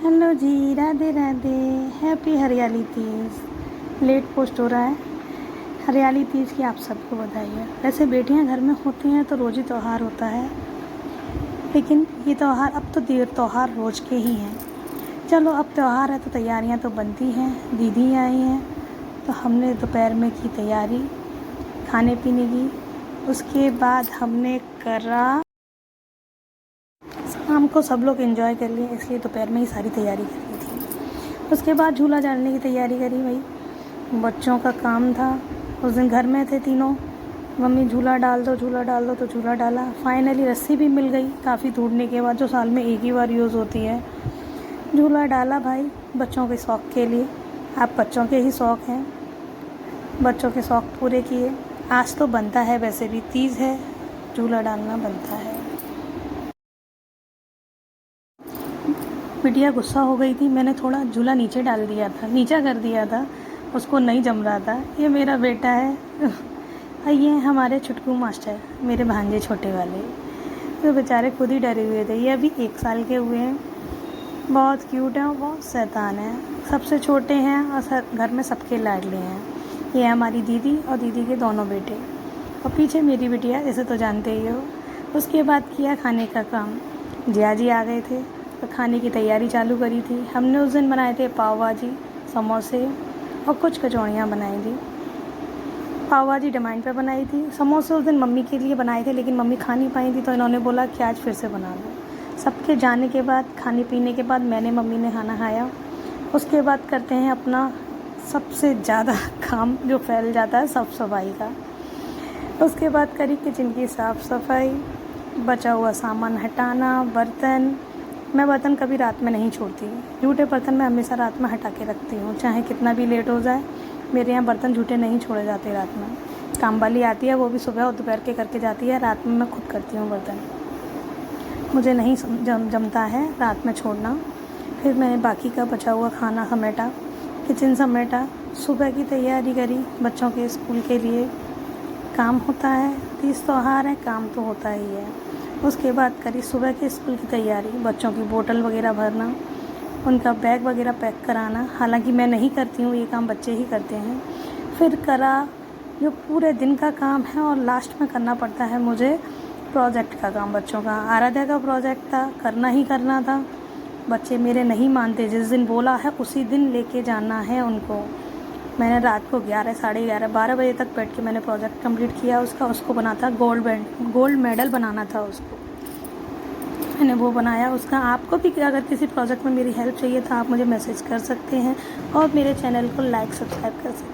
Hello जी, Radhe Radhe. Happy हरियाली Teej. Late post हो रहा है। हरियाली तीज की आप सबको बधाई है। वैसे बेटियां घर में होती हैं तो रोज़ ही त्यौहार होता है, लेकिन ये त्यौहार अब तो त्यौहार रोज़ के ही हैं। चलो, अब त्यौहार है तो तैयारियां तो बनती हैं। दीदी आई हैं तो हमने दोपहर में की तैयारी खाने पीने की। उसके बाद हमने करा, शाम को सब लोग एंजॉय कर लिए, इसलिए दोपहर में ही सारी तैयारी कर ली थी। उसके बाद झूला डालने की तैयारी करी भाई, बच्चों का काम था। उस दिन घर में थे तीनों, मम्मी झूला डाल दो झूला डाल दो, तो झूला डाला। फाइनली रस्सी भी मिल गई काफ़ी ढूंढने के बाद, जो साल में एक ही बार यूज़ होती है। झूला डाला भाई बच्चों के शौक़ के लिए। आप बच्चों के ही शौक़ हैं, बच्चों के शौक़ पूरे किए। आज तो बनता है, वैसे भी तीज है, झूला डालना बनता है। बिटिया गुस्सा हो गई थी, मैंने थोड़ा झूला नीचे डाल दिया था, नीचा कर दिया था, उसको नहीं जम रहा था। ये मेरा बेटा है ये हमारे छुटकू मास्टर, मेरे भांजे छोटे वाले, तो बेचारे खुद ही डरे हुए थे। ये अभी 1 साल के हुए हैं, बहुत क्यूट हैं और बहुत शैतान हैं। सबसे छोटे हैं और घर में सबके लाडले हैं। ये हमारी दीदी और दीदी के दोनों बेटे, और पीछे मेरी बिटिया, जैसे तो जानते ही हो। उसके बाद किया खाने का काम। जिया जी आ गए थे तो खाने की तैयारी चालू करी थी। हमने उस दिन बनाए थे पाव भाजी, समोसे और कुछ कचौड़ियाँ बनाई थी। पाव भाजी डिमांड पे बनाई थी, समोसे उस दिन मम्मी के लिए बनाए थे, लेकिन मम्मी खा नहीं पाई थी तो इन्होंने बोला कि आज फिर से बना दो। सबके जाने के बाद, खाने पीने के बाद, मैंने मम्मी ने खाना खाया। उसके बाद करते हैं अपना सबसे ज़्यादा काम जो फैल जाता है, साफ़ सफाई का। उसके बाद करी किचन की साफ़ सफाई, बचा हुआ सामान हटाना, बर्तन। मैं बर्तन कभी रात में नहीं छोड़ती, झूठे बर्तन मैं हमेशा रात में हटा के रखती हूँ, चाहे कितना भी लेट हो जाए। मेरे यहाँ बर्तन झूठे नहीं छोड़े जाते रात में। काम वाली आती है, वो भी सुबह और दोपहर के करके जाती है, रात में मैं खुद करती हूँ बर्तन। मुझे नहीं जमता है रात में छोड़ना। फिर मैंने बाकी का बचा हुआ खाना समेटा, किचन समेटा, सुबह की तैयारी करी बच्चों के स्कूल के लिए। काम होता है, तीज त्यौहार है, काम तो होता ही है। उसके बाद करी सुबह के स्कूल की तैयारी, बच्चों की बोतल वगैरह भरना, उनका बैग वगैरह पैक कराना। हालांकि मैं नहीं करती हूँ, ये काम बच्चे ही करते हैं। फिर करा जो पूरे दिन का काम है, और लास्ट में करना पड़ता है मुझे प्रोजेक्ट का काम। बच्चों का आराध्या का प्रोजेक्ट था, करना ही करना था। बच्चे मेरे नहीं मानते, जिस दिन बोला है उसी दिन लेके जाना है उनको। मैंने रात को 11, साढ़े 11, 12 बजे तक बैठ के मैंने प्रोजेक्ट कंप्लीट किया उसको बना था गोल्ड मेडल बनाना था उसको, मैंने वो बनाया उसका। आपको भी अगर किसी प्रोजेक्ट में मेरी हेल्प चाहिए तो आप मुझे मैसेज कर सकते हैं, और मेरे चैनल को लाइक सब्सक्राइब कर सकते हैं।